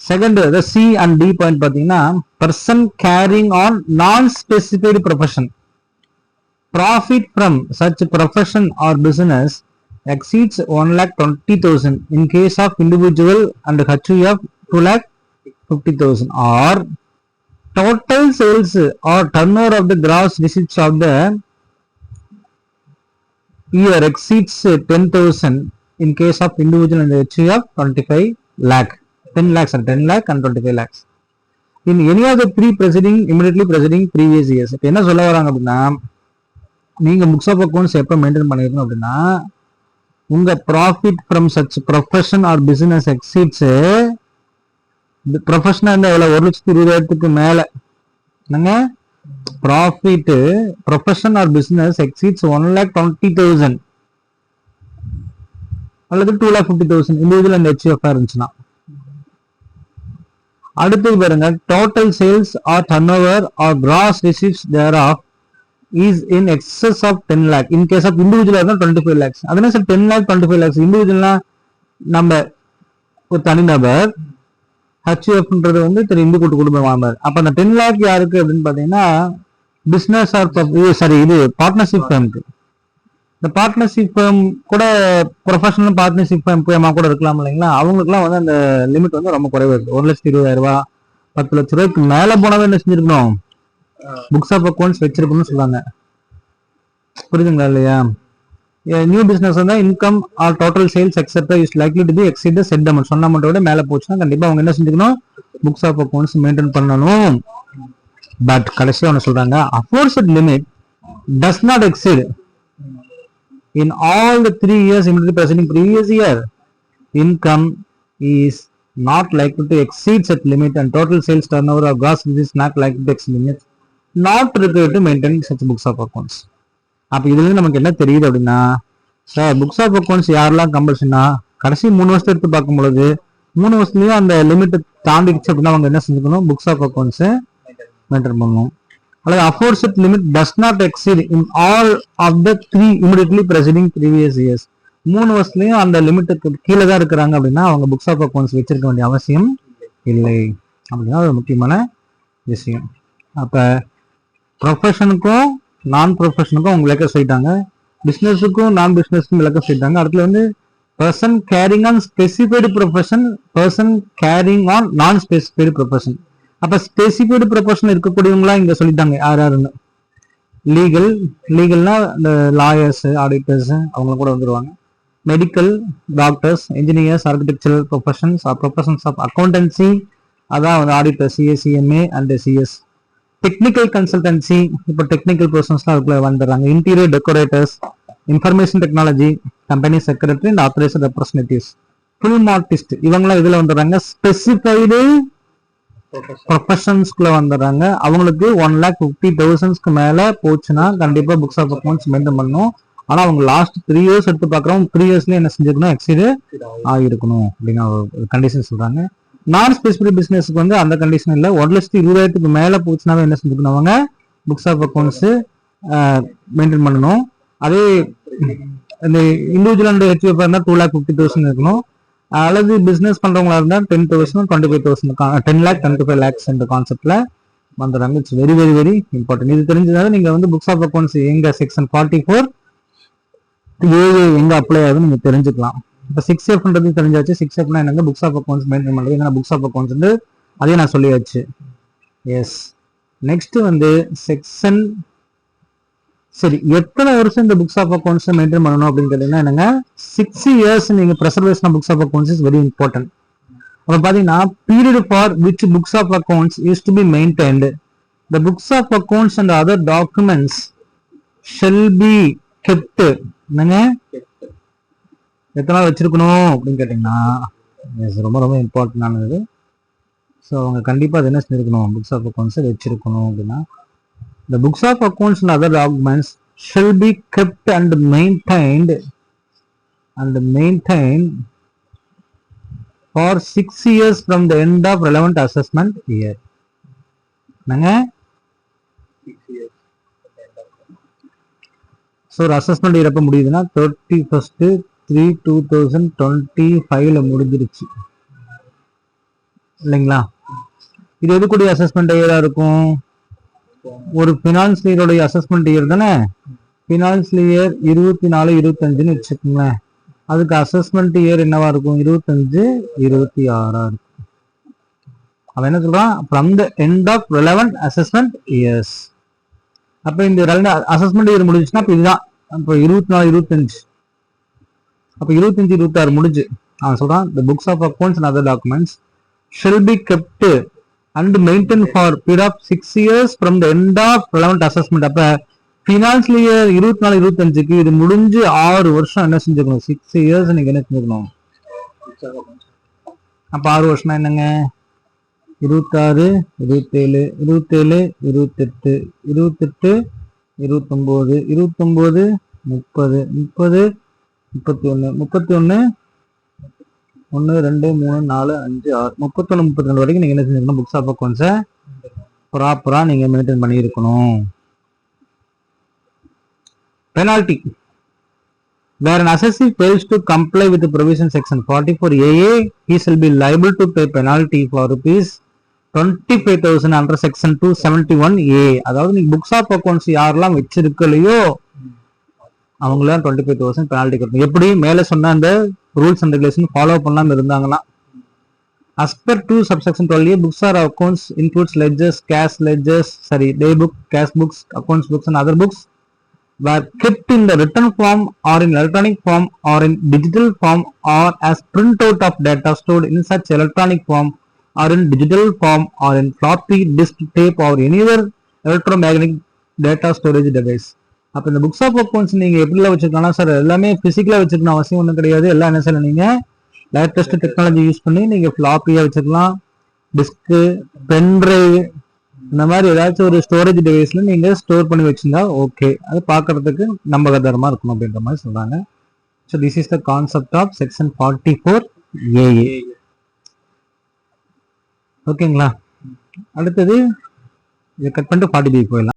Second C and D point பாத்தீங்கன்னா person carrying on non specified profession profit from such profession or business exceeds 1,20,000 in case of individual and HUF of 2,50,000 or total sales or turnover of the gross receipts of the year exceeds 10,000 in case of individual and HUF of 25 lakh 10 lakhs and 10 lakh and 25 lakhs in any of the three preceding immediately preceding previous years. இப்போ என்ன சொல்ல வராங்க அப்படின்னா நீங்க books of accounts எப்போ maintain பண்ணிருக்கணும் அப்படின்னா உங்க profit from such profession or business exceeds ப்ரொஃபஷனா இருந்தா எவ்வளவு 1,20,000 மேல என்னங்க profit profession or business exceeds 1,20,000 அல்லது 2,50,000 இண்டிவிஜுவல் அண்ட் HUF இருந்துச்சுன்னா. அடுத்து பாருங்க total sales or turnover or gross ரிசீவ்ஸ் thereof is in excess of 10 lakh in case of individual இருந்தா 25 lakhs. அதனால சார் 10 lakh 25 lakhs இண்டிவிஜுவல்னா நம்ம ஒரு தனிநபர் HUFன்றது வந்து இந்து கூட்டு குடும்பம் வாங்குறாரு. அப்ப அந்த 10 lakh யாருக்கு அப்படின்னு பாத்தீங்கன்னா பிசினஸ் ஆர் சாரி இது பார்ட்னர்ஷிப் ஃபேம்க்கு. இந்த பார்ட்னர்ஷிப் ஃபேம் கூட ப்ரொஃபஷனல் பார்ட்னர்ஷிப் ஃபேம் போயமா கூட இருக்கலாம் இல்லைங்களா, அவங்களுக்குலாம் வந்து அந்த லிமிட் வந்து ரொம்ப குறைவு இருக்கு. 1,20,000 ரூபாய் 10 லட்ச ரூபாய்க்கு மேல போனவங்க என்ன செஞ்சிருக்கணும் புக்ஸ் ஆஃப் அக்கௌண்ட்ஸ் வச்சிருக்கணும்னு சொல்றாங்க. புரியுதுங்களா இல்லையா? நியூ பிசினஸ் வந்து income or total sales etcetera is likely to be exceed the set amount சொன்ன அமௌண்ட்டோட மேல போச்சுன்னா கண்டிப்பா அவங்க என்ன செஞ்சுக்கணும் புக்ஸ் ஆஃப் அக்கௌண்ட்ஸ் மெயின்டைன் பண்ணணும். பட் கடைசியா ஒன்று சொல்றாங்க aforesaid limit does not exceed in all the 3 years immediately preceding previous year. Income is not likely to exceed such limit and total sales turnover or gross is not likely to exceed limit. Not required to maintain such books of accounts. அப்ப இதுல நமக்கு என்ன தெரியுது அப்படின்னா sir books of accounts யாரெல்லாம் கம்பல்ஷனா கடைசி 3 வருஷத்தை எடுத்து பார்க்கும் பொழுது 3 வருஷத்துலயும் அந்த லிமிட் தாண்டிடுச்சு அப்படின்னா அவங்க என்ன செஞ்சுக்கணும் புக்ஸ் ஆஃப் அக்கௌண்ட்ஸ் மெயின்டைன் பண்ணணும். அல்லது aforesaid limit does not exceed in all of the 3 immediately preceding previous years. 3 வருஷத்துலயும் அந்த லிமிட்டுக்கு கீழே தான் இருக்கிறாங்க அப்படின்னா அவங்க புக்ஸ் ஆஃப் அக்கௌண்ட்ஸ் வச்சிருக்க வேண்டிய அவசியம் இல்லை அப்படின்னா ஒரு முக்கியமான விஷயம். அப்ப ப்ரொஃபஷனுக்கும் நான் ப்ரொஃபஷனுக்கும் அவங்க விளக்க சொல்லிட்டாங்க, பிசினஸுக்கும் நான் பிசினஸுக்கும் விளக்க சொல்லிட்டாங்க. அடுத்துல வந்து person carrying on specified profession, person carrying on non specified profession. அப்ப ஸ்பெசிஃபைடு ப்ரொஃபஷன் இருக்கக்கூடியவங்களா இங்க சொல்லிட்டாங்க யார் யாருன்னு. லீகல்னா இந்த லாயர்ஸ் ஆடிட்டர்ஸ் அவங்க கூட வந்துருவாங்க. Medical doctors engineers architectural professions are professions of accountancy அதான் வந்து auditor CA and CS. Technical consultancy இப்போ டெக்னிக்கல் பர்சன்ஸ்லாம் அதுக்குள்ள வந்துடுறாங்க. Interior decorators, information technology, company secretary and authorised representatives, film artist இவங்களாம் இதுல வந்துடுறாங்க. ஸ்பெசிஃபைடு ப்ரொஃபஷன்ஸ்குள்ள வந்துடுறாங்க. அவங்களுக்கு 1,50,000 மேல போச்சுன்னா கண்டிப்பா புக்ஸ் ஆஃப் அக்கௌண்ட்ஸ் மெயின்டைன் பண்ணணும். ஆனா அவங்க லாஸ்ட் 3 இயர்ஸ் எடுத்து பாக்குறோம் 3 இயர்ஸ்ல என்ன செஞ்சிருக்கணும் எக்ஸீட் ஆகிருக்கணும் அப்படின்னு ஒரு கண்டிஷன் சொல்றாங்க. நான் ஸ்பெசிஃபிக் பிசினஸ்க்கு வந்து அந்த கண்டிஷன் இல்லை. 1,20,000 மேல போச்சுனாவே என்ன செஞ்சுக்கணும் அவங்க புக்ஸ் ஆஃப் அக்கௌண்ட்ஸ் மெயின்டைன் பண்ணணும். அதே இந்த இண்டிவிஜுவல் அண்ட் HUF இருந்தா 2,50,000 இருக்கணும். அல்லது பிசினஸ் பண்றவங்களா இருந்தா 10,000 25,000 10 lakh 25 lakhs என்ற கான்செப்ட்ல வந்துடுறாங்க. It's very very very important. இது தெரிஞ்சதால நீங்க வந்து புக்ஸ் ஆஃப் அக்கௌண்ட்ஸ் எங்க செக்ஷன் 44 எங்க அப்ளை ஆகுதுன்னு நீங்க தெரிஞ்சுக்கலாம். இப்போ 6Fன்றது தெரிஞ்சாச்சு. 6Fனா என்னங்க புக்ஸ் ஆஃப் அக்கௌண்ட்ஸ் மெயின்டைன் பண்றது. ஏன்னா புக்ஸ் ஆஃப் அக்கௌண்ட்ஸ் வந்து அதே நான் சொல்லியாச்சு. எஸ் நெக்ஸ்ட் வந்து செக்ஷன் சரி எத்தனை வருஷம் இந்த புக்ஸ் ஆஃப் அக்கௌண்ட்ஸ் மெயின்டைன் பண்ணணும் அப்படின்னு கேட்டீங்கன்னா என்னங்க 6 years நீங்க preservation of books of accounts is very important. அப்ப பாத்தீங்கன்னா period for which books of accounts is to be maintained the books of accounts and other documents shall be kept. என்னங்க எத்தனை நாள் வச்சிருக்கணும் அப்படின்னு கேட்டீங்கன்னா ரொம்ப ரொம்ப இம்பார்ட்டன்டானது. ஸோ அவங்க கண்டிப்பா அது என்ன செஞ்சிருக்கணும் புக்ஸ் ஆஃப் அக்கௌண்ட்ஸ் வச்சிருக்கணும் அப்படின்னா the books of accounts and other documents shall be kept and maintained for 6 years from the end of relevant assessment year. என்னங்க 6 years. ஸோ ஒரு அசஸ்மெண்ட் இயர் எப்போ முடியுதுன்னா 31st 3/2025 முடிஞ்சிருச்சு. இல்லைங்களா? இது எதுக்குடைய அசஸ்மெண்ட் இயரா இருக்கும்? ஒரு ஃபினான்சியல் இயருடைய அசஸ்மெண்ட் இயர் தானே. ஃபினான்சியல் இயர் 24, 25ன்னு வச்சுக்கோங்களேன். அதுக்கு அசஸ்மெண்ட் இயர் என்னவா இருக்கும்? 25, 26 இருக்கும். அவன் என்ன சொல்றான்? From the end of relevant assessment years. அப்ப இந்த அசஸ்மெண்ட் இயர் முடிஞ்சுச்சுன்னா அப்ப இதுதான். அப்ப 24, 25, அப்ப 25, 26 முடிஞ்சு. அவன் சொல்றான் the books of accounts and other documents shall be kept and maintained for period of 6 years from the end of relevant assessment. அப்ப ஃபினான்சியல் இயர் 24, 25க்கு இது முடிஞ்சு 6 வருஷம் என்ன செஞ்சுக்கணும்? 6 இயர்ஸ் நீங்க என்ன செஞ்சுக்கணும்? அப்ப 6 வருஷம்னா என்னங்க? 26, 27, 27, 28, 28, 29, 29, 30, 30, 31, 31, 1, 2, 3, 4, 5, 6, 31, 32 வரைக்கும் நீங்க என்ன செஞ்சுக்கணும்? புக்ஸ் ஆஃப் அக்கௌண்ட்ஸை ப்ராப்பரா நீங்க மெயின்டைன் பண்ணி இருக்கணும். Penalty. Where an assessee fails to comply with the provision section 44AA, he shall be liable to pay penalty for rupees 25,000 under section 271A. அதாவது நீங்க புக்ஸ் ஆஃப் அக்கௌண்ட்ஸ் யாரெல்லாம் வச்சிருக்கலையோ அவங்களாம் 25,000 பெனால்டி கட்டணும். எப்படி? மேல சொன்ன அந்த ரூல்ஸ் அண்ட் ரெகுலேஷன் ஃபாலோ பண்ணாம இருந்தாங்கன்னா. As per 2 subsection 12A, books or accounts includes ledgers, cash ledgers, day book, cash books, accounts books and other books were kept in the written form or in electronic form or in digital form or as printout of data stored in such electronic form or in digital form or in floppy disk tape or any other electromagnetic data storage device. அப்ப இந்த books of accounts நீங்க எப்படிலாம் வச்சிருக்கலாம் sir? எல்லாமே பிசிக்கலா வச்சிருக்கணும் அவசியம் ஒன்றும் கிடையாது. எல்லாம் என்ன சார், நீங்க லேட்டஸ்ட் டெக்னாலஜி யூஸ் பண்ணி நீங்க ஃபிளாப்பியா வச்சுக்கலாம், டிஸ்க்கு, பென் டிரைவ், இந்த மாதிரி ஏதாச்சும் ஒரு ஸ்டோரேஜ் டிவைஸ்ல நீங்க ஸ்டோர் பண்ணி வச்சிருந்தா ஓகே. அது பார்க்கறதுக்கு நம்பகதரமா இருக்கணும் அப்படின்ற மாதிரி சொல்றாங்க. So this is the concept of section 44AA. ஓகேங்களா? அடுத்தது இதை கட் பண்ணிட்டு 40B போயிடலாம்.